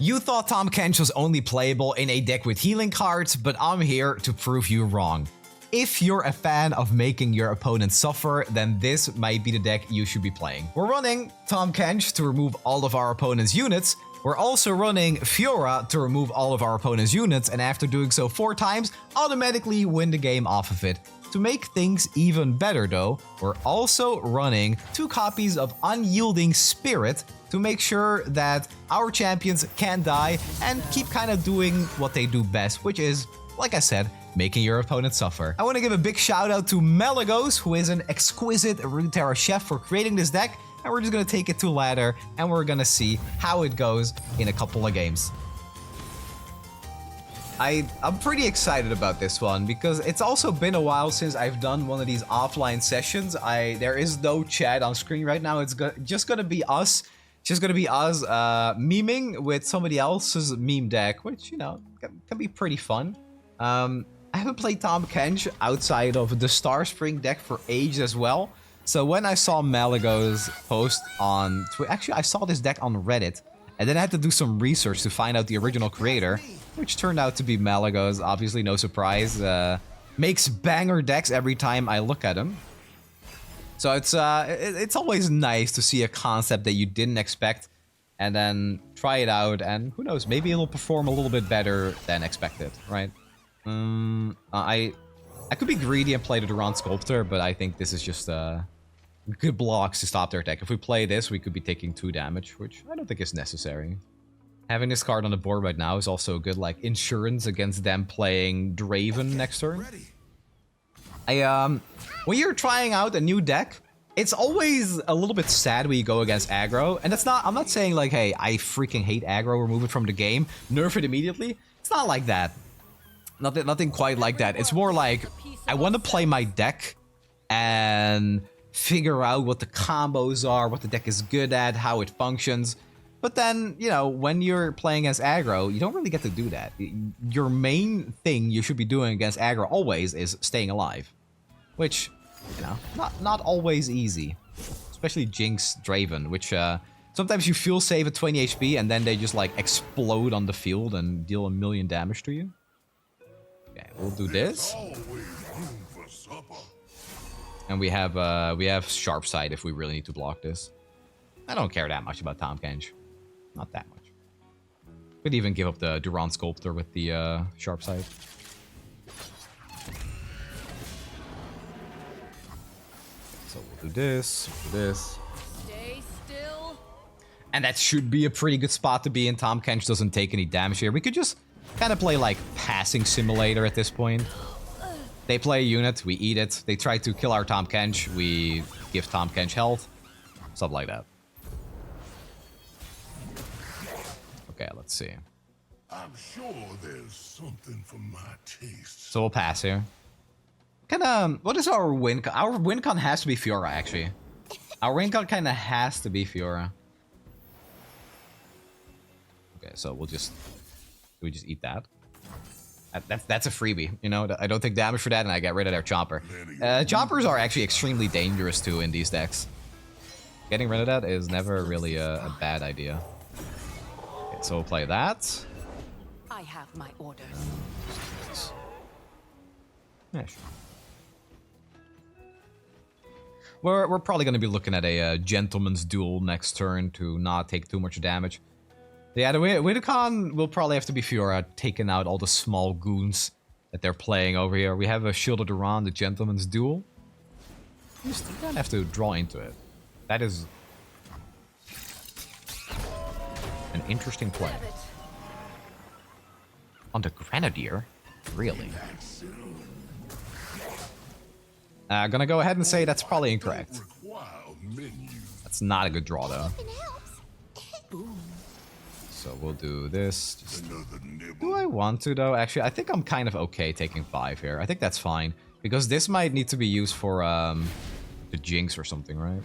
You thought Tahm Kench was only playable in a deck with healing cards, but I'm here to prove you wrong. If you're a fan of making your opponent suffer, then this might be the deck you should be playing. We're running Tahm Kench to remove all of our opponent's units. We're also running Fiora to remove all of our opponent's units, and after doing so 4 times, automatically win the game off of it. To make things even better though, we're also running 2 copies of Unyielding Spirit to make sure that our champions can't die and keep kind of doing what they do best, which is, like I said, making your opponent suffer. I want to give a big shout out to Malagos, who is an exquisite Runeterra chef, for creating this deck, and we're just going to take it to ladder and we're going to see how it goes in a couple of games. I'm pretty excited about this one because it's also been a while since I've done one of these offline sessions. There is no chat on screen right now. It's just gonna be us. Just gonna be us memeing with somebody else's meme deck, which, you know, can be pretty fun. I haven't played Tahm Kench outside of the Star Spring deck for ages as well. So when I saw Malagos post on Twitter, actually I saw this deck on Reddit, and then I had to do some research to find out the original creator, which turned out to be Malagos. Obviously, no surprise. Makes banger decks every time I look at him. So it's always nice to see a concept that you didn't expect and then try it out, and who knows, maybe it'll perform a little bit better than expected, right? I could be greedy and play the Durant Sculptor, but I think this is just good blocks to stop their attack. If we play this, we could be taking 2 damage, which I don't think is necessary. Having this card on the board right now is also good, like, insurance against them playing Draven next turn. When you're trying out a new deck, it's always a little bit sad when you go against aggro, and that's not, I'm not saying like, hey, I freaking hate aggro, remove it from the game, nerf it immediately. It's not like that. Nothing quite like that. It's more like, I want to play my deck and figure out what the combos are, what the deck is good at, how it functions. But then, you know, when you're playing against aggro, you don't really get to do that. Your main thing you should be doing against aggro always is staying alive. Which, you know, not always easy. Especially Jinx Draven, which sometimes you feel safe at 20 HP and then they just like explode on the field and deal 1,000,000 damage to you. Okay, we'll do this. And we have Sharp Sight if we really need to block this. I don't care that much about Tahm Kench. Not that much. Could even give up the Durant Sculptor with the Sharp Sight. So we'll do this, Stay still. And that should be a pretty good spot to be in. Tahm Kench doesn't take any damage here. We could just kind of play like Passing Simulator at this point. They play a unit, we eat it. They try to kill our Tahm Kench, we give Tahm Kench health. Stuff like that. Okay, let's see. I'm sure there's something for my taste. So we'll pass here. What is our win? Our win con has to be Fiora, actually. Our win con kind of has to be Fiora. Okay, so we just eat that. That's a freebie, you know. I don't take damage for that, and I get rid of their chopper. Choppers are actually extremely dangerous too in these decks. Getting rid of that is never really a bad idea. Okay, so we'll play that. I have my orders. Yeah, sure. We're probably going to be looking at a Gentleman's Duel next turn to not take too much damage. Yeah, the Wincon will probably have to be Fiora, taking out all the small goons that they're playing over here. We have a Shield of Duran, the Gentleman's Duel. You still don't have to draw into it. That is an interesting play. On the Grenadier? Really? Gonna go ahead and say that's probably incorrect. That's not a good draw, though. So we'll do this. Do I want to, though? Actually, I think I'm kind of okay taking 5 here. I think that's fine. Because this might need to be used for the Jinx or something, right?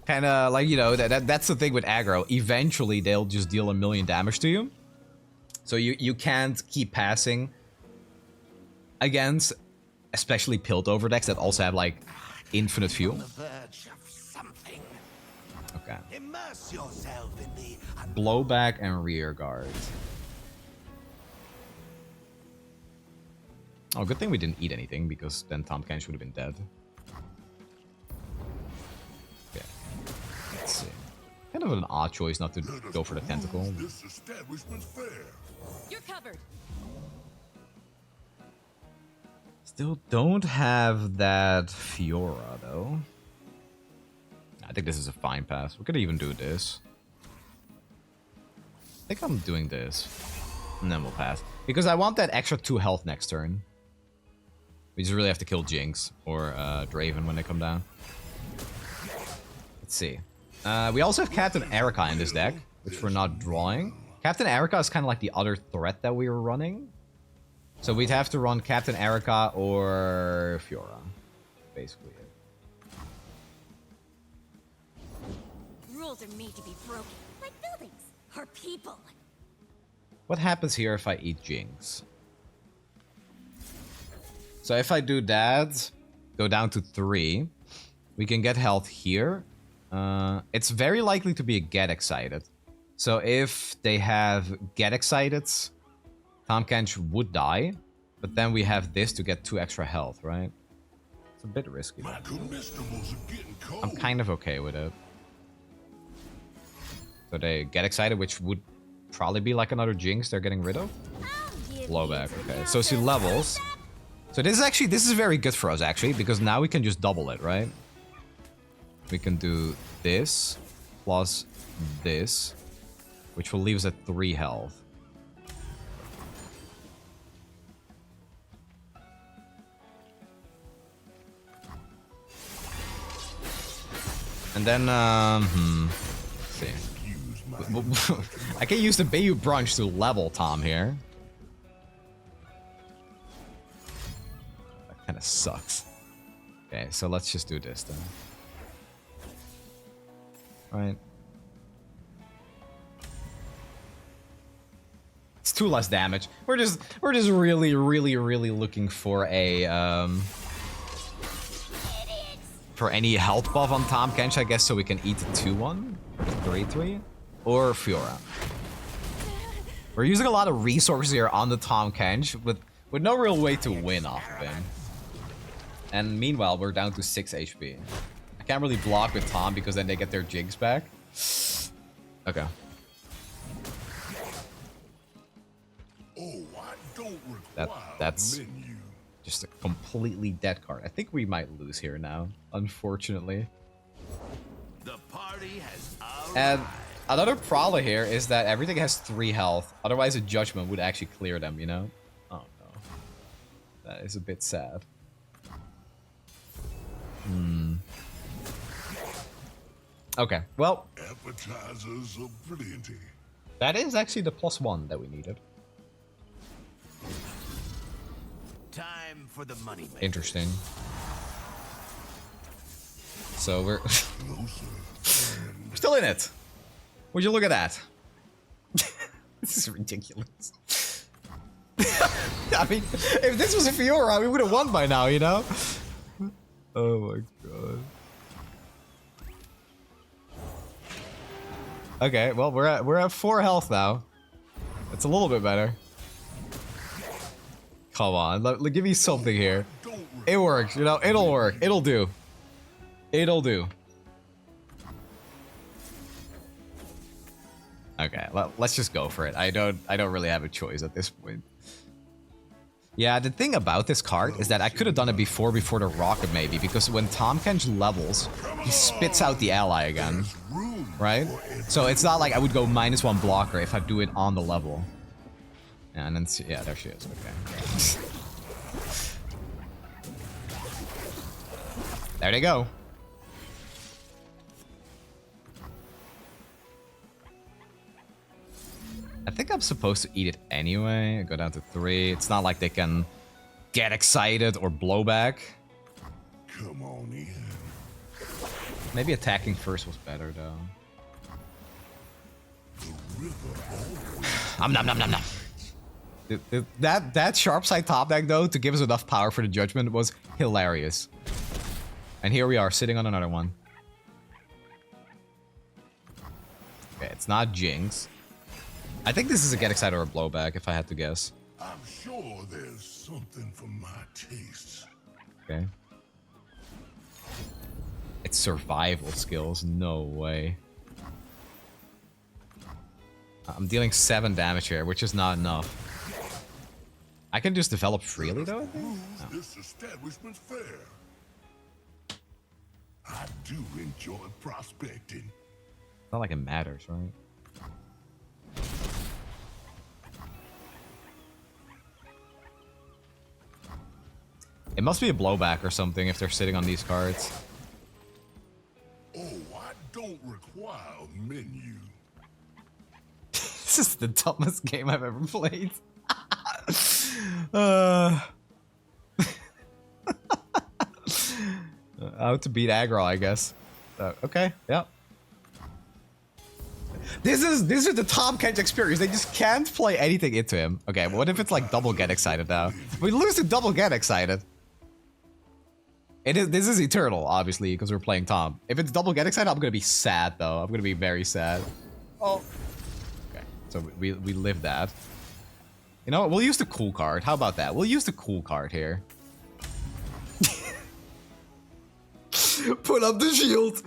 Kind of like, you know, that's the thing with aggro. Eventually, they'll just deal 1,000,000 damage to you. So you can't keep passing against, especially Piltover decks that also have, like, infinite fuel. something. Okay. Immerse yourself in the Blowback and rear guard. Oh, good thing we didn't eat anything, because then Tahm Kench would have been dead. Okay. Let's see. Kind of an odd choice not to go for the tentacle. This establishment's fair. You're covered. Still don't have that Fiora, though. I think this is a fine pass. We could even do this. I think I'm doing this. And then we'll pass. Because I want that extra 2 health next turn. We just really have to kill Jinx or Draven when they come down. Let's see. We also have Captain Erica in this deck, which we're not drawing. Captain Erica is kind of like the other threat that we were running. So we'd have to run Captain Erica or Fiora. Basically it. Rules are made to be broken, like buildings or people. What happens here if I eat Jinx? So if I do that, go down to 3, we can get health here. It's very likely to be a Get Excited. So if they have Get Excited, Tahm Kench would die. But then we have this to get 2 extra health, right? It's a bit risky. My comestibles are getting cold. I'm kind of okay with it. So they Get Excited, which would probably be like another Jinx they're getting rid of. Blowback, okay. So she levels. So this is very good for us, actually, because now we can just double it, right? We can do this plus this, which will leave us at 3 health. And then, let's see. I can use the Bayou Brunch to level Tom here. That kind of sucks. Okay, so let's just do this then. Right. It's 2 less damage. We're just really looking for a for any health buff on Tahm Kench, I guess, so we can eat the 2-1 or 3-3 or Fiora. We're using a lot of resources here on the Tahm Kench, with no real way to win off of him. And meanwhile, we're down to 6 HP. I can't really block with Tom because then they get their Jinx back. Okay. Oh, I don't require That's menu. just a completely dead card. I think we might lose here now, unfortunately. The party has arrived. And another problem here is that everything has 3 health. Otherwise, a Judgment would actually clear them, you know? Oh no. That is a bit sad. Okay, well, Appetizers are brilliant. that is actually the +1 that we needed. Time for the money maker. Interesting. So we're we're still in it. Would you look at that? This is ridiculous. I mean, if this was a Fiora, we would have won by now, you know? Oh my god. Okay, well we're at 4 health now. That's a little bit better. Come on, give me something here. It works, you know. It'll work. It'll do. It'll do. Okay, let's just go for it. I don't really have a choice at this point. Yeah, the thing about this card is that I could have done it before the rocket, maybe, because when Tahm Kench levels, he spits out the ally again, right? So it's not like I would go -1 blocker if I do it on the level. Yeah, and then, yeah, there she is, okay. There they go. I think I'm supposed to eat it anyway. I go down to 3. It's not like they can get excited or blow back. Come on in. Maybe attacking first was better though. Nom nom nom nom nom. That sharp side top deck though to give us enough power for the judgment was hilarious. And here we are sitting on another one. it's not Jinx. I think this is a Get Excited or a Blowback, if I had to guess. I'm sure there's something for my tastes. Okay. It's survival skills. No way. I'm dealing 7 damage here, which is not enough. I can just develop freely, though, I think? Oh. This establishment's fair. I do enjoy prospecting. Not like it matters, right? It must be a blowback or something if they're sitting on these cards. Oh, I don't require a menu. This is the dumbest game I've ever played. How to beat aggro, I guess. Okay, yeah. This is the Tahm Kench experience. They just can't play anything into him. Okay, what if it's like double Get Excited now? We lose to double Get Excited. This is Eternal, obviously, because we're playing Tahm. If it's double Get Excited, I'm gonna be sad though. I'm gonna be very sad. Oh. Okay, so we live that. You know what? We'll use the cool card. How about that? We'll use the cool card here. Put up the shield.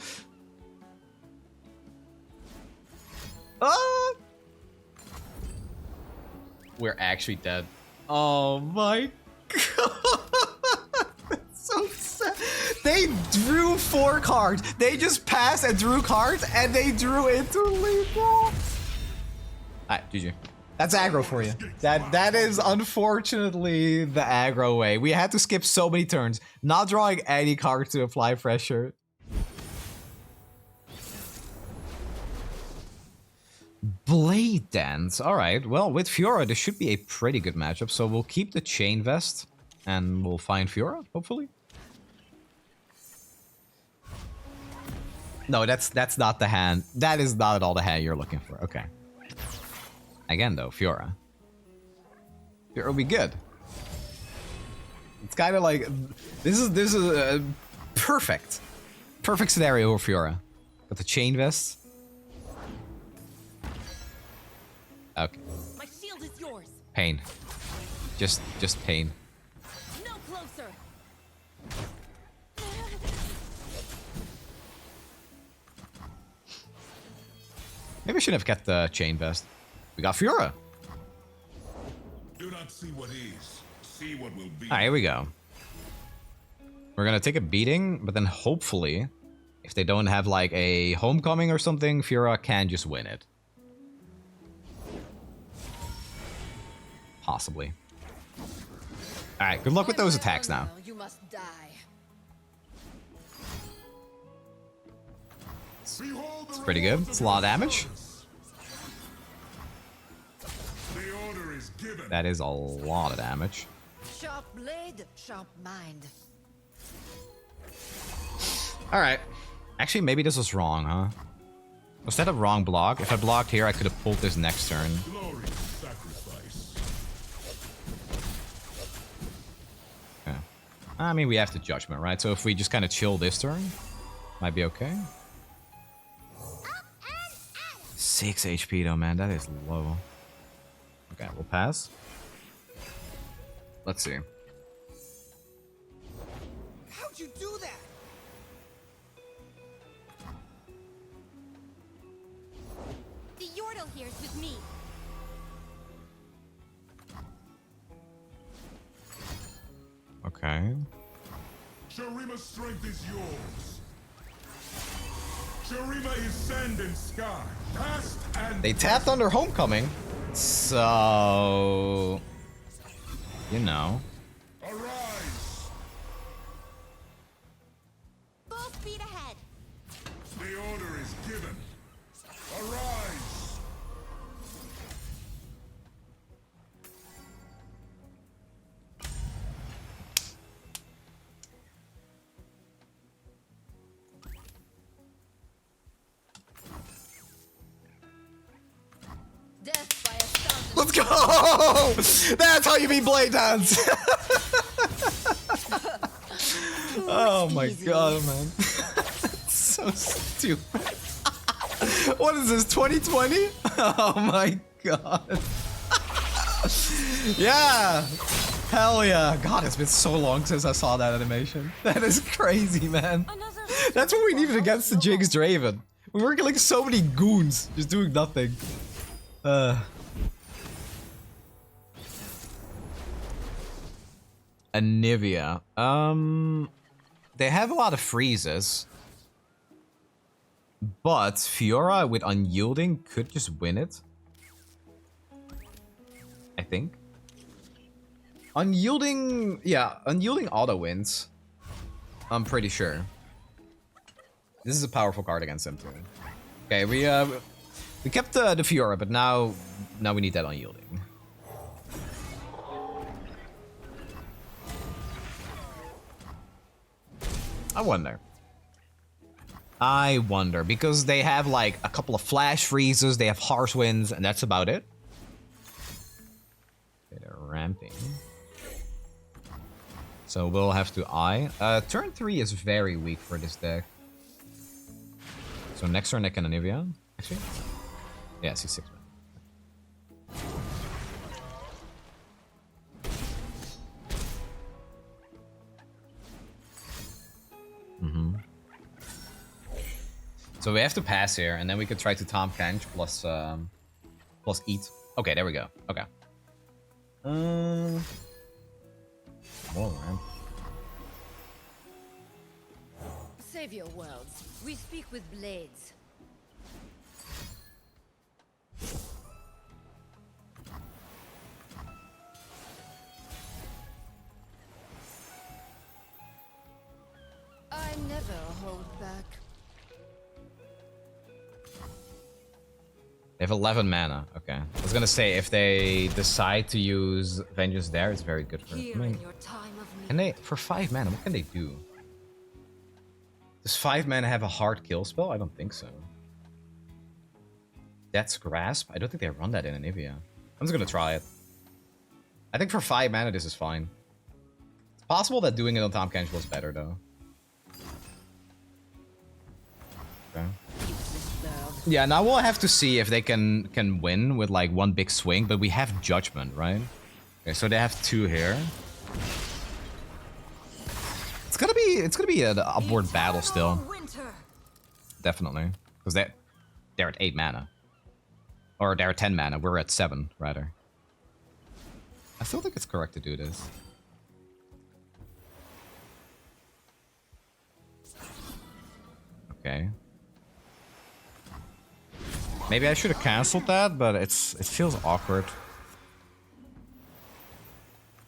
Ah! We're actually dead. Oh my god. That's so sad. They drew 4 cards. They just passed and drew cards and they drew into lethal. Alright, GG. That's aggro for you. That is unfortunately the aggro way. We had to skip so many turns, not drawing any cards to apply pressure. Blade Dance. Alright, well, with Fiora, this should be a pretty good matchup. So we'll keep the Chain Vest, and we'll find Fiora, hopefully. No, that's not the hand. That is not at all the hand you're looking for. Okay. Again, though, Fiora. Fiora will be good. It's kind of like... This is a perfect scenario for Fiora. With the Chain Vest. Okay. My shield is yours. Pain. Just pain. No closer. Maybe I should have kept the Chain Vest. We got Fiora. Do not see what is, see what will be. Alright, here we go. We're gonna take a beating, but then hopefully, if they don't have like a homecoming or something, Fiora can just win it. Possibly. Alright, good luck with those attacks now. You must die. It's pretty good. It's a lot of damage. That is a lot of damage. Sharp blade, sharp mind. Alright. Actually, maybe this was wrong, huh? Was that a wrong block? If I blocked here, I could have pulled this next turn. Yeah. I mean, we have the Judgment, right? So if we just kind of chill this turn, might be okay. 6 HP though, man. That is low. Okay, we'll pass. Let's see. How'd you do that? The Yordle here's with me. Okay. Shurima's strength is yours. Shurima is sand and sky, past and They tapped on their homecoming. So... You know. arise. Full speed ahead. The order is given. Arise. Death by 1,000. Let's go! That's how you beat Blade Dance! Oh my god, man. So stupid. What is this, 2020? Oh my god. Yeah! Hell yeah. God, it's been so long since I saw that animation. That is crazy, man. That's what we needed against the Jinx Draven. We were killing so many goons, just doing nothing. Anivia. They have a lot of freezes. But Fiora with Unyielding could just win it. I think. Unyielding... Yeah, Unyielding auto wins. I'm pretty sure. This is a powerful card against him too. Okay, we kept the Fiora, but now we need that Unyielding. I wonder, because they have like a couple of flash freezes, they have harsh winds, and that's about it. Okay, they're ramping. So we'll have to eye. Turn 3 is very weak for this deck. So next turn I can Anivia. Actually? Yeah, C6. So we have to pass here, and then we could try to Tahm Kench plus plus eat. Okay, there we go. Okay. More ramp. Save your worlds. We speak with blades. I never hold back. They have 11 mana. Okay. I was gonna say, if they decide to use Vengeance there, it's very good for them. I mean, Your time of need. can they, for 5 mana, what can they do? Does 5 mana have a hard kill spell? I don't think so. That's Grasp? I don't think they run that in Anivia. I'm just gonna try it. I think for 5 mana, this is fine. It's possible that doing it on Tahm Kench was better, though. Okay. Yeah, now we'll have to see if they can win with like one big swing, but we have Judgment, right? Okay, so they have 2 here. It's gonna be an upward battle still. Definitely. Because they're at 8 mana. Or they're at 10 mana, we're at 7, rather. I still think it's correct to do this. Okay. Maybe I should have canceled that, but it feels awkward.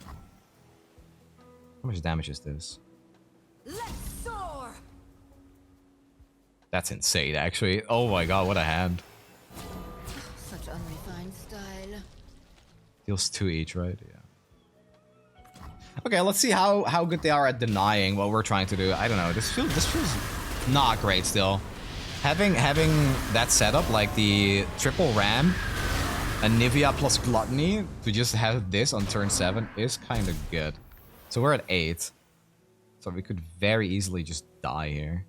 How much damage is this? Let's soar. That's insane, actually. Oh my god, what a hand. Such unrefined style. Deals 2 each, right? Yeah. Okay, let's see how good they are at denying what we're trying to do. I don't know. This feels not great still. Having that setup, like the triple ram, Anivia plus Gluttony, to just have this on turn 7 is kind of good. So we're at 8. So we could very easily just die here.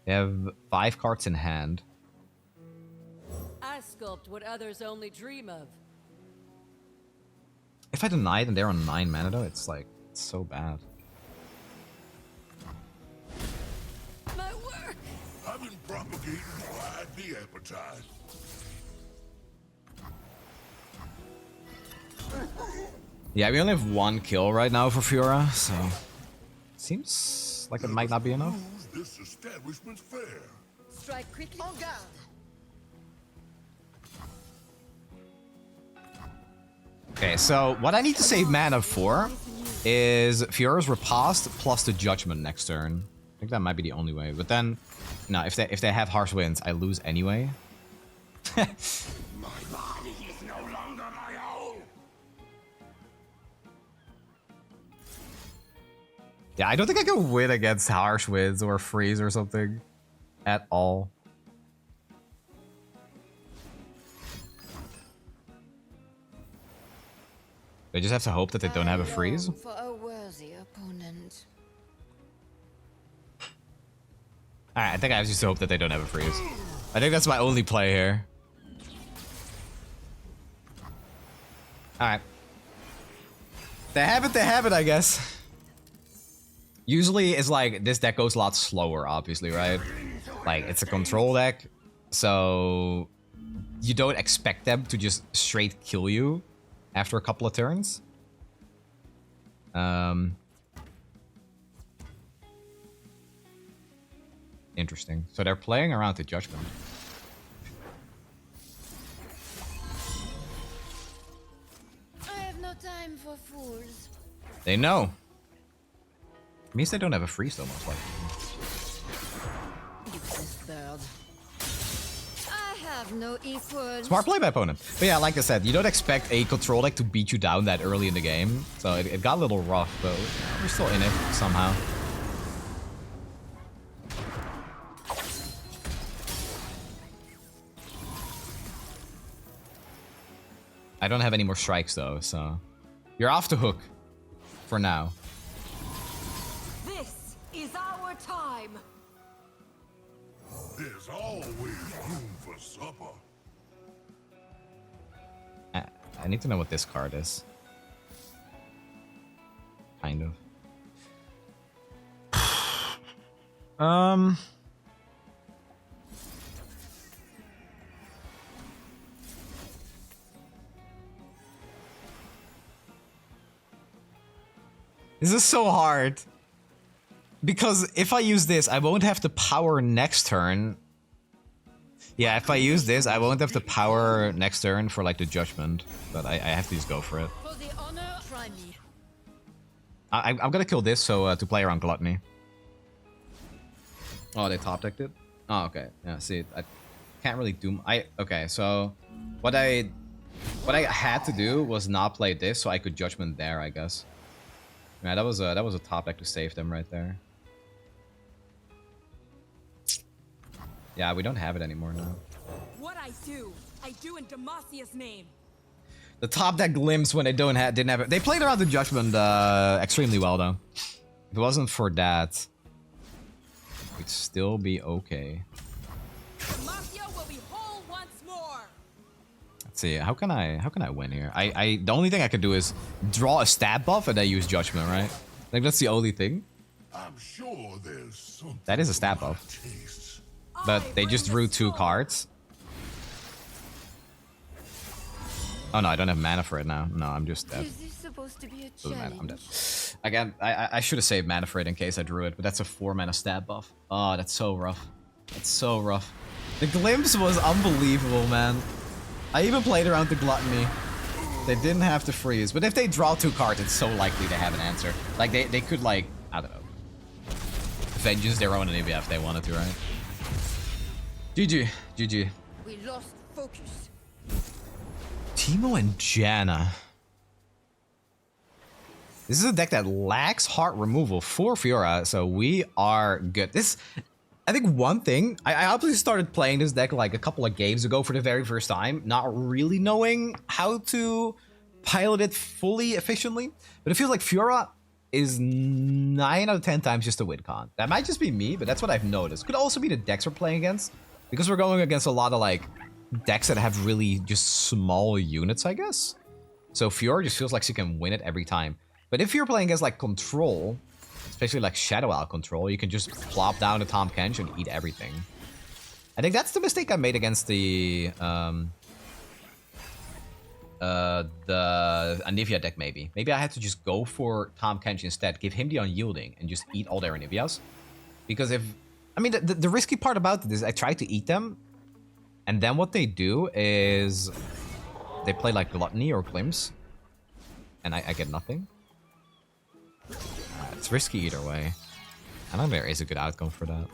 They have 5 cards in hand. I sculpt what others only dream of. If I deny it and they're on 9 mana though, it's like, it's so bad. My work. I've been propagating wide the appetite. Yeah, we only have 1 kill right now for Fiora, so seems like it might not be enough. This establishment's fair. Strike quickly. On guard. Okay, so what I need to save mana for is Fiora's Riposte plus the Judgment next turn. I think that might be the only way. But then, you know, if they have harsh winds, I lose anyway. My body is no longer my own. Yeah, I don't think I can win against harsh winds or freeze or something at all. They just have to hope that they don't have a freeze. For a worthy opponent. Alright, I think I have just to hope that they don't have a freeze. I think that's my only play here. Alright. They have it, I guess. Usually it's like, this deck goes a lot slower, obviously, right? Like, it's a control deck, so you don't expect them to just straight kill you after a couple of turns. Interesting. So they're playing around the Judgment. I have no time for fools. They know. It means they don't have a freeze though, most likely. Useless bird. I have no equals. Smart play by opponent. But yeah, like I said, you don't expect a control deck to beat you down that early in the game. So it got a little rough, but we're still in it somehow. I don't have any more strikes though, so you're off the hook for now. This is our time. There's always room for supper. I need to know what this card is. Kind of. This is so hard. Because if I use this, I won't have the power next turn. Yeah, if I use this, I won't have the power next turn for like the Judgment. But I have to just go for it. For the honor, try me. I'm gonna kill this so to play around Gluttony. Oh, they top decked it? Oh, okay. Yeah, see, I can't really do... Okay, so what I had to do was not play this so I could Judgment there, I guess. Yeah, that was a top deck to save them right there. Yeah, we don't have it anymore now. What I do in Demasia's name. The top deck limps when they didn't have it. They played around the Judgment extremely well though. If it wasn't for that, we'd still be okay. Demacia will be whole once more. Let's see, how can I win here? The only thing I could do is draw a stab buff and then use Judgment, right? Like that's the only thing. I'm sure there's something. That is a stab buff. But they just drew 2 cards. Oh no, I don't have mana for it now. No, I'm just dead. Is this supposed to be a Doesn't matter, I'm dead. challenge? Again, I should have saved mana for it in case I drew it, but that's a 4 mana stab buff. Oh, that's so rough. That's so rough. The glimpse was unbelievable, man. I even played around the Gluttony. They didn't have to freeze, but if they draw 2 cards, it's so likely they have an answer. Like, they could, like, I don't know, vengeance their own Anivia if they wanted to, right? GG. GG. We lost focus. Teemo and Janna. This is a deck that lacks heart removal for Fiora, so we are good. I think one thing, I obviously started playing this deck like a couple of games ago for the very first time, not really knowing how to pilot it fully efficiently, but it feels like Fiora is 9 out of 10 times just a win con. That might just be me, but that's what I've noticed. Could also be the decks we're playing against, because we're going against a lot of like decks that have really just small units, I guess. So Fiora just feels like she can win it every time. But if you're playing against like Control, especially like Shadow Owl Control, you can just plop down the Tahm Kench and eat everything. I think that's the mistake I made against the Anivia deck, maybe. Maybe I had to just go for Tahm Kench instead, give him the Unyielding, and just eat all their Anivias. Because if... I mean, the risky part about it is I try to eat them, and then what they do is they play like Gluttony or Glimpse, and I get nothing. It's risky either way. I don't think there is a good outcome for that.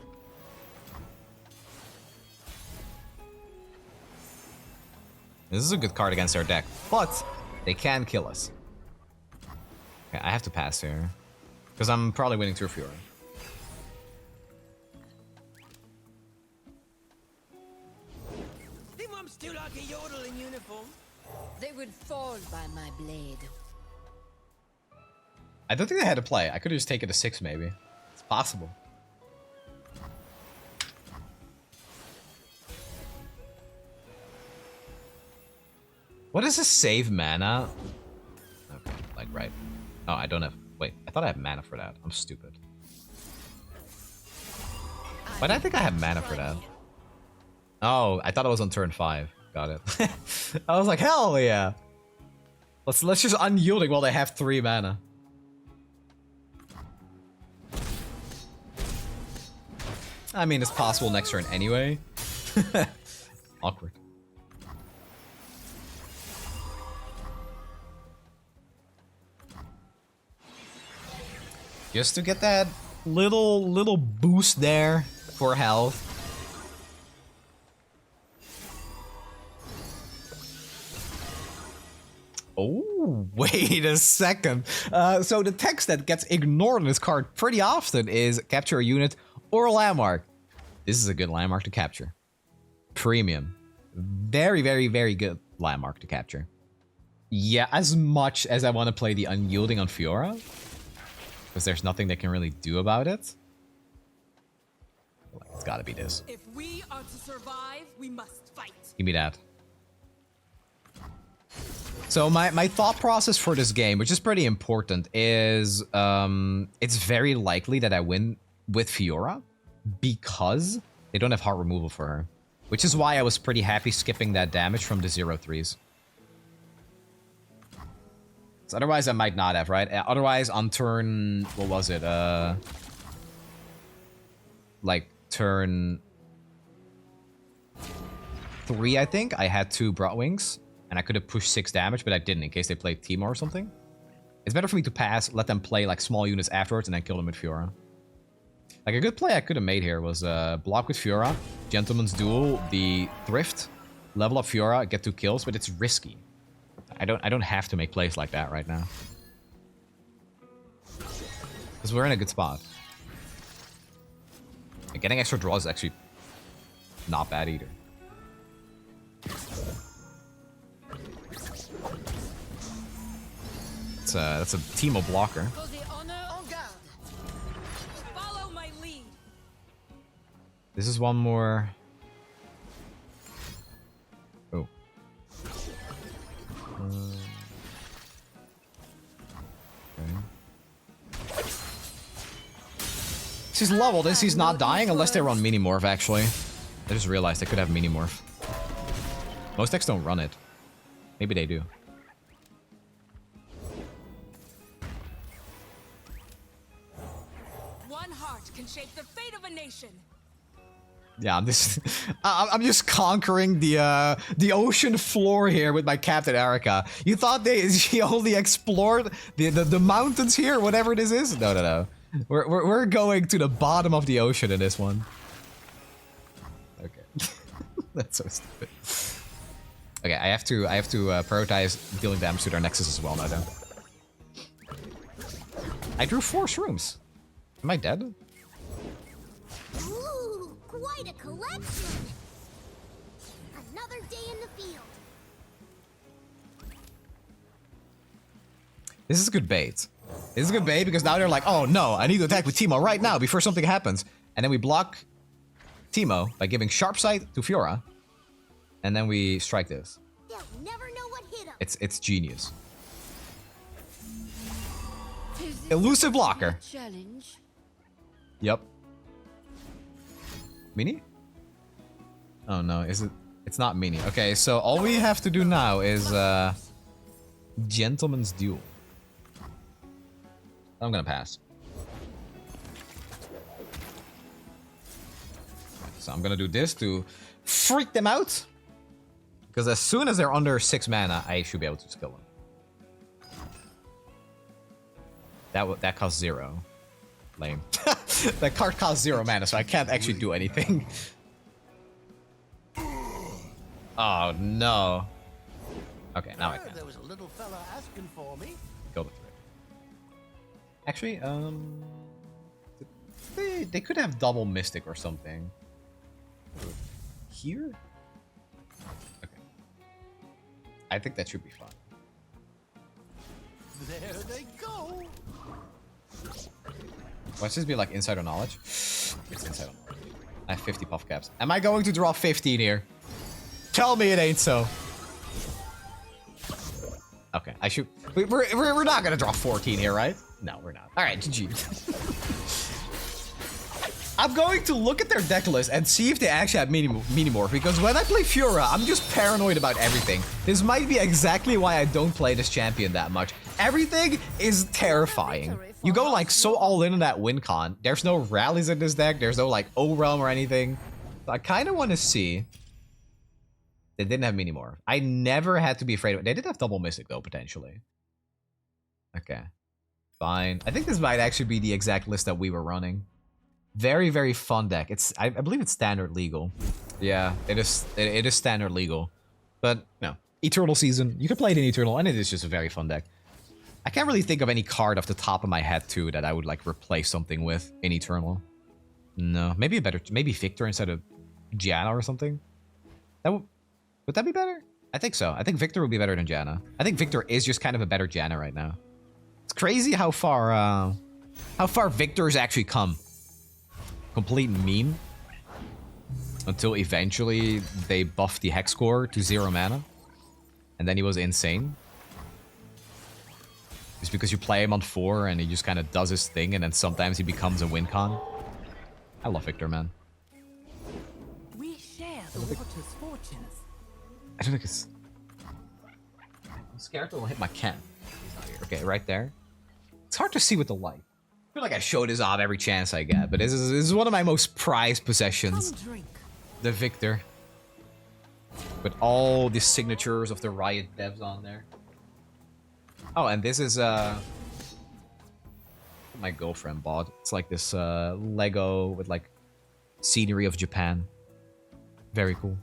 This is a good card against our deck, but they can kill us. Okay, I have to pass here, because I'm probably winning through Fiora. Them I'm still like a yodel in uniform. They would fall by my blade. I don't think they had to play. I could have just taken a 6 maybe. It's possible. What does this save mana? Okay, like right. Oh, I don't have... Wait, I thought I had mana for that. I'm stupid. But I think I have mana for that. Oh, I thought it was on turn 5. Got it. I was like, hell yeah! Let's just unyielding while they have 3 mana. I mean, it's possible next turn anyway. Awkward. Just to get that little boost there for health. Oh, wait a second. So the text that gets ignored on this card pretty often is capture a unit or a landmark. This is a good landmark to capture. Premium. Very, very, very good landmark to capture. Yeah, as much as I want to play the Unyielding on Fiora, because there's nothing they can really do about it. It's gotta be this. If we are to survive, we must fight. Give me that. So my thought process for this game, which is pretty important, is it's very likely that I win with Fiora because they don't have heart removal for her. Which is why I was pretty happy skipping that damage from the 0-3s. So otherwise I might not have, right? Otherwise on turn... What was it? Like turn 3, I think. I had 2 Broadwings. And I could have pushed 6 damage, but I didn't in case they played Timo or something. It's better for me to pass, let them play like small units afterwards, and then kill them with Fiora. Like a good play I could have made here was block with Fiora, Gentleman's Duel, the Thrift, level up Fiora, get 2 kills, but it's risky. I don't have to make plays like that right now. Because we're in a good spot. And getting extra draws is actually not bad either. That's a Timo blocker. Follow my lead. This is one more. Oh. Okay. She's leveled. This he's not dying unless they run Minimorph. Actually, I just realized they could have Minimorph. Most decks don't run it. Maybe they do. Can shape the fate of a nation. Yeah, I'm just conquering the ocean floor here with my Captain Erica. You thought she only explored the mountains here, whatever this is? No. We're going to the bottom of the ocean in this one. Okay, that's so stupid. Okay, I have to prioritize dealing damage to their Nexus as well now. Then I drew 4 shrooms. Am I dead? Ooh, quite a collection. Another day in the field. This is good bait. This is good bait because now they're like, oh no, I need to attack with Timo right now before something happens. And then we block Timo by giving Sharp Sight to Fiora. And then we strike this. They'll never know what hit 'em. It's genius. Elusive blocker. Challenge. Yep. Mini? Oh no, is it? It's not Mini. Okay, so all we have to do now is Gentleman's Duel. I'm gonna pass. Okay, so I'm gonna do this to freak them out. Because as soon as they're under 6 mana, I should be able to kill them. That costs 0. Lame. That card costs 0 mana, so I can't actually do anything. Oh no. Okay, now I can. There was a little fella asking for me. Kill the 3. Actually, they could have double Mystic or something. Here? Okay. I think that should be fine. There they go. Watch this be like insider knowledge. It's insider knowledge. I have 50 puff caps. Am I going to draw 15 here? Tell me it ain't so. I should... We're not gonna draw 14 here, right? No, we're not. Alright, GG. I'm going to look at their deck list and see if they actually have Minimorph, because when I play Fiora, I'm just paranoid about everything. This might be exactly why I don't play this champion that much. Everything is terrifying. You go like so all in on that wincon. There's no rallies in this deck. There's no like O-Realm or anything. So I kind of want to see. They didn't have Minimorph. I never had to be afraid of it. They did have double Mystic though, potentially. Okay. Fine. I think this might actually be the exact list that we were running. Very, very fun deck. It's I believe it's standard legal. Yeah, it is standard legal. But no. Eternal season. You can play it in Eternal, and it is just a very fun deck. I can't really think of any card off the top of my head too that I would like replace something with in Eternal. No. Maybe maybe Victor instead of Janna or something. Would that be better? I think so. I think Victor would be better than Janna. I think Victor is just kind of a better Janna right now. It's crazy how far Victor's actually come. Complete meme. Until eventually they buffed the Hex Core to 0 mana. And then he was insane. It's because you play him on 4 and he just kind of does his thing and then sometimes he becomes a wincon. I love Victor, man. We share the water's fortunes. I don't think it's... I'm scared it'll hit my Ken. He's not here. Okay, right there. It's hard to see with the light. I feel like I show this off every chance I get, but this is one of my most prized possessions. The Victor. With all the signatures of the Riot devs on there. Oh, and this is my girlfriend bought. It's like this Lego with like scenery of Japan. Very cool.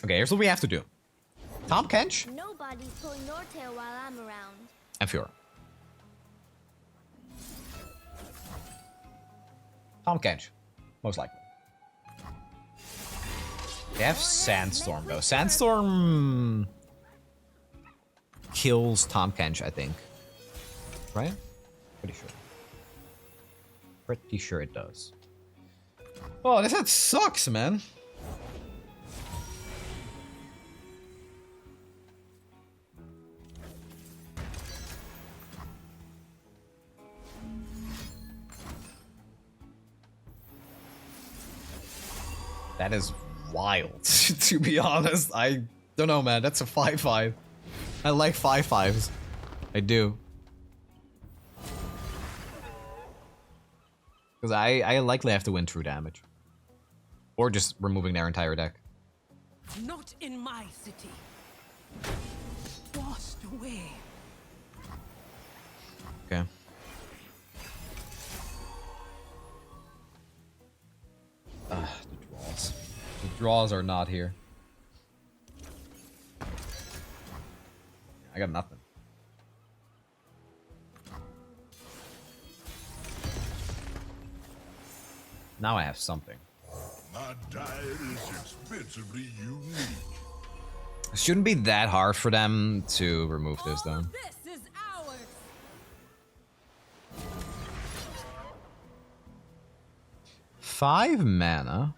Okay, here's what we have to do. Tahm Kench. Nobody's pulling your tail while I'm around. And Fiora. Tahm Kench. Most likely. They have Sandstorm though. Sandstorm kills Tahm Kench, I think. Right? Pretty sure. Pretty sure it does. Oh, this set sucks, man. That is wild, to be honest. I don't know, man. That's a 5-5. I like 5-5s. I do. Because I likely have to win true damage. Or just removing their entire deck. Not in my city. Washed away. Okay. The draws. The draws are not here. I got nothing. Now I have something. My diet is expensively unique. It shouldn't be that hard for them to remove this, though. This is ours. 5 mana.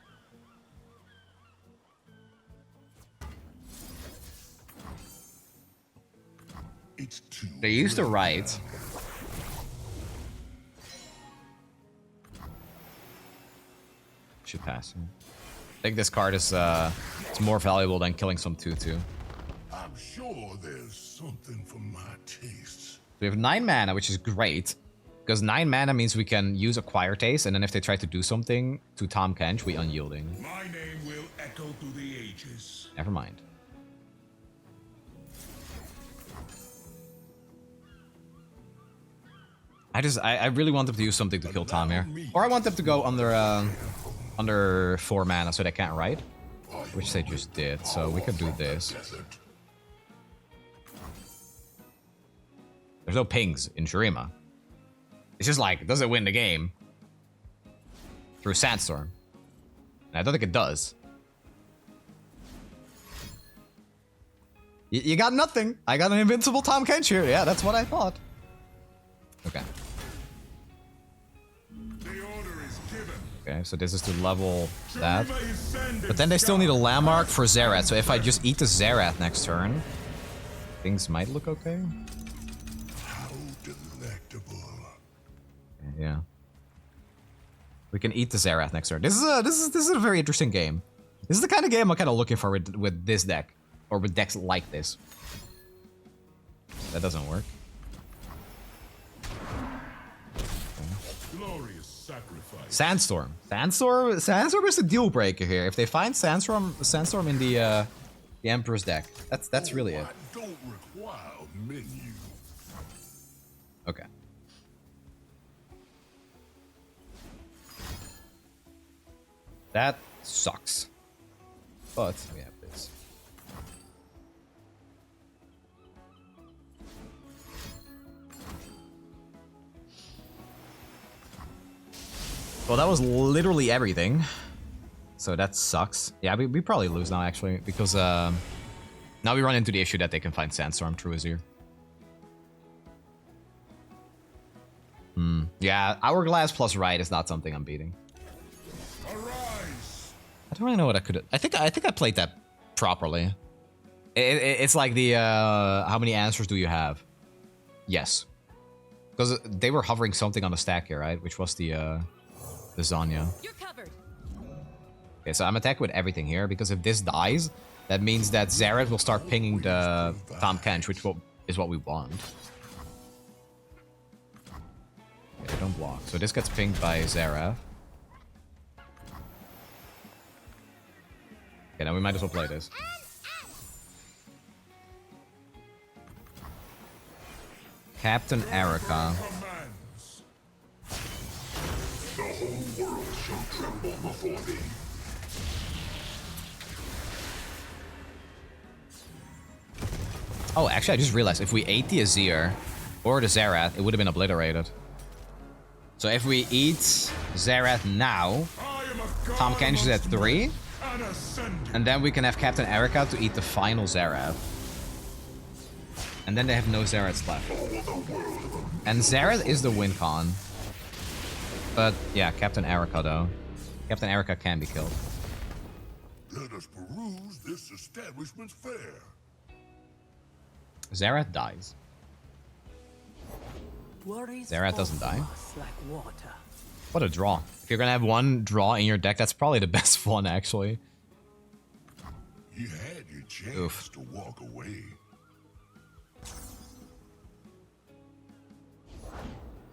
It's too They used the right. Should pass him. I think this card is it's more valuable than killing some 2/2. I'm sure there's something for my tastes. We have 9 mana, which is great. Because 9 mana means we can use Acquire Taste, and then if they try to do something to Tahm Kench, we unyielding. My name will echo through the ages. Never mind. I really want them to use something to kill Tahm here. Or I want them to go under 4 mana so they can't write. Which they just did, so we could do this. There's no pings in Shurima. It's just like, does it win the game? Through Sandstorm. And I don't think it does. You got nothing. I got an invincible Tahm Kench here. Yeah, that's what I thought. Okay. Okay, so this is to level that. But then they still need a landmark for Zerath, so if I just eat the Zerath next turn, Things might look okay. How delectable. Yeah. We can eat the Zerath next turn. This is a very interesting game. This is the kind of game I'm kind of looking for with this deck, or with decks like this. That doesn't work. Glorious sacrifice. Sandstorm. Sandstorm is the deal breaker here. If they find Sandstorm in the Emperor's deck, that's really it. I don't require a menu. Okay. That sucks. But we have this. Well, that was literally everything. So that sucks. Yeah, we probably lose now, actually, because now we run into the issue that they can find Sandstorm through Azir. Yeah, Hourglass plus Ride is not something I'm beating. Arise. I don't really know what I could. I think I played that properly. It's like the how many answers do you have? Yes, because they were hovering something on the stack here, right? Which was the Zanya. You're covered. Okay, so I'm attacking with everything here because if this dies, that means that Xerath will start pinging the Tahm Kench, which is what we want. Okay, they don't block, so this gets pinged by Xerath. Okay, now we might as well play this. Captain Erica. Commands. The whole world shall tremble before thee. Oh, actually, I just realized if we ate the Azir or the Xerath, it would have been obliterated. So if we eat Xerath now, Tahm Kench is at 3, and then we can have Captain Erica to eat the final Xerath. And then they have no Xeraths left. And Xerath is the wincon. But yeah, Captain Erica though. Captain Erica can be killed. Let us peruse this establishment's fare. Xerath dies. Xerath doesn't die. Like water. What a draw. If you're gonna have one draw in your deck, that's probably the best one, actually. You had your chance Oof. to walk away.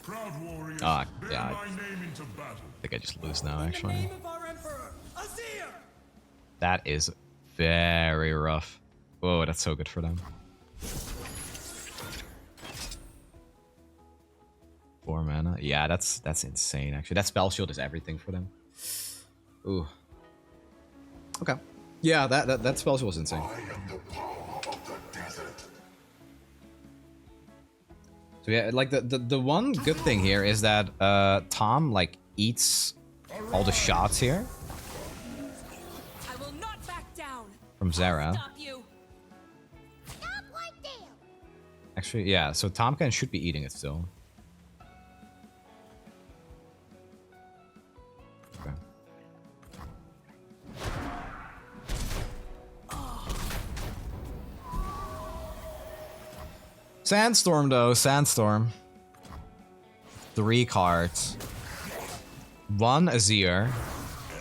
Proud warriors, Ah, bear yeah. my name into battle. I think I just lose now, In the actually. name of our Emperor, Azir! That is very rough. Whoa, that's so good for them. 4 mana. Yeah, that's insane, actually. That spell shield is everything for them. Ooh. Okay. Yeah, that spell shield was insane. I am the power of the desert. So yeah, like the one good thing here is that Tahm like eats all the shots here I will not back down. from Xerath. Stop you. Stop right there. Actually, yeah, so Tahm Kench should be eating it still. Okay. Sandstorm though, Sandstorm. 3 cards. 1 Azir.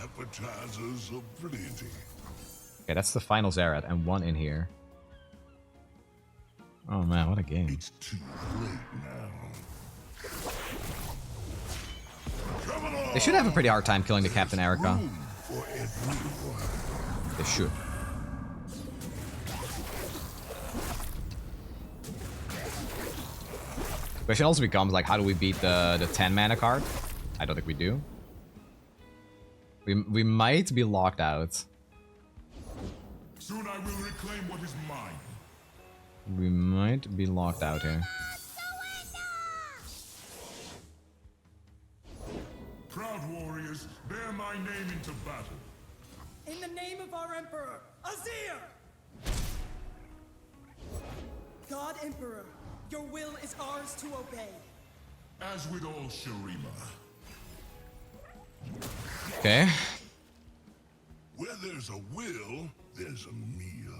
Appetizers of plenty. Okay, that's the final Xerath, and 1 in here. Oh man, what a game. It's too late now. Come along. They should have a pretty hard time killing the Captain Erica. Room for everyone. They should. The question also becomes, like, how do we beat the 10 mana card? I don't think we do. We might be locked out. Soon I will reclaim what is mine. We might be locked out here. Proud warriors, bear my name into battle. In the name of our Emperor, Azir! God Emperor, your will is ours to obey. As with all Shurima, Okay. where there's a will, there's a meal.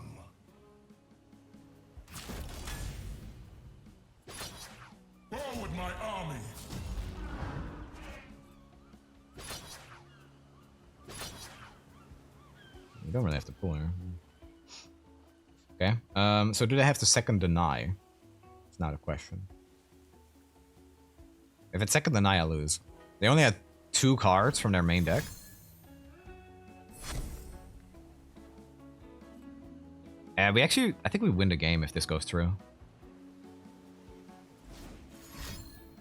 my army. You don't really have to pull here. Okay. So do they have to second deny? It's not a question. If it's second deny, I lose. They only had 2 cards from their main deck. And we actually, I think we win the game if this goes through.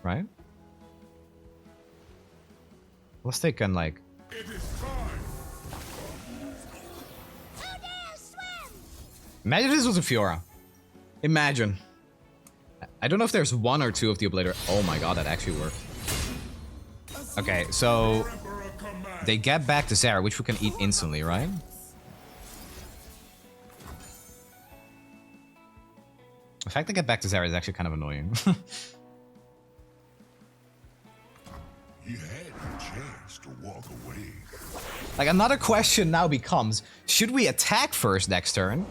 Right? Let's take on like... It is time. Imagine this was a Fiora. Imagine. I don't know if there's 1 or 2 of the Oblator. Oh my god, that actually worked. Okay, so... They get back to Zara, which we can eat instantly, right? The fact they get back to Zara is actually kind of annoying. You had the chance to walk away. Like, another question now becomes, should we attack first next turn?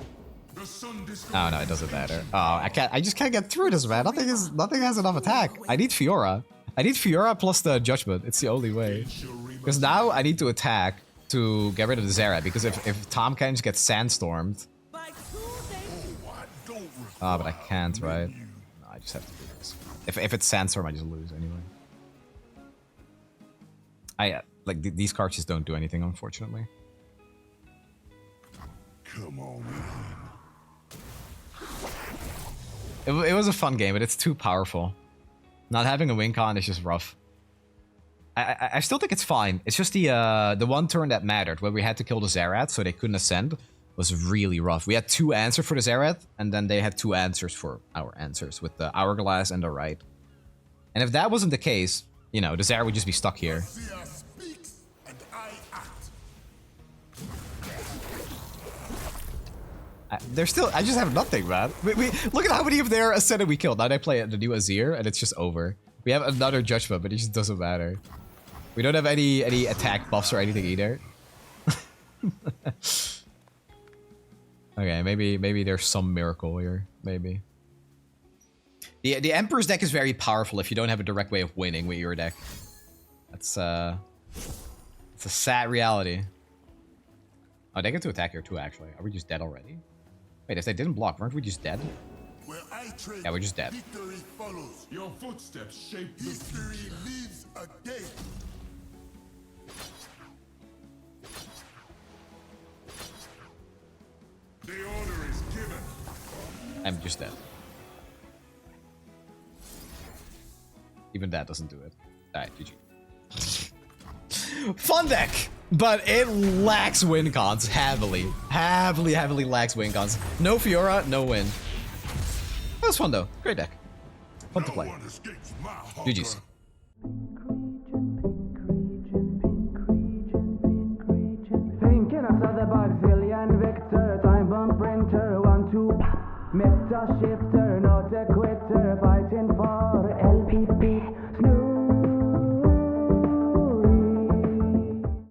Oh no, it doesn't matter. Oh, I just can't get through this, man. Nothing has enough attack. I need Fiora. I need Fiora plus the Judgment. It's the only way. Because now I need to attack to get rid of the Zera, because if Tahm Kench gets sandstormed... Oh, but I can't, right? No, I just have to do this. If it's sandstorm, I just lose anyway. Like, these cards just don't do anything, unfortunately. Come on in. It was a fun game, but it's too powerful. Not having a wincon is just rough. I still think it's fine. It's just the one turn that mattered, where we had to kill the Zerath so they couldn't ascend, was really rough. We had 2 answers for the Zerath, and then they had 2 answers for our answers, with the Hourglass and the Right. And if that wasn't the case, you know, the Zerath would just be stuck here. They're still... I just have nothing, man. We look at how many of their Ascended we killed. Now they play the new Azir, and it's just over. We have another Judgment, but it just doesn't matter. We don't have any attack buffs or anything either. Okay, maybe there's some miracle here. Maybe. The Emperor's deck is very powerful if you don't have a direct way of winning with your deck. That's it's a sad reality. Oh, they get to attack here too, actually. Are we just dead already? Wait, if they didn't block, weren't we just dead? Yeah, we're just dead. Victory follows. Your footsteps shape history lives again. The order is given. I'm just dead. Even that doesn't do it. Alright, GG. Fun deck! But it lacks wincons heavily. Heavily lacks wincons. No Fiora, no win. That was fun though. Great deck. Fun to play. GG's. Thinking of the Baxillian Victor, time bomb printer, 1-2, meta shifter, not a quitter.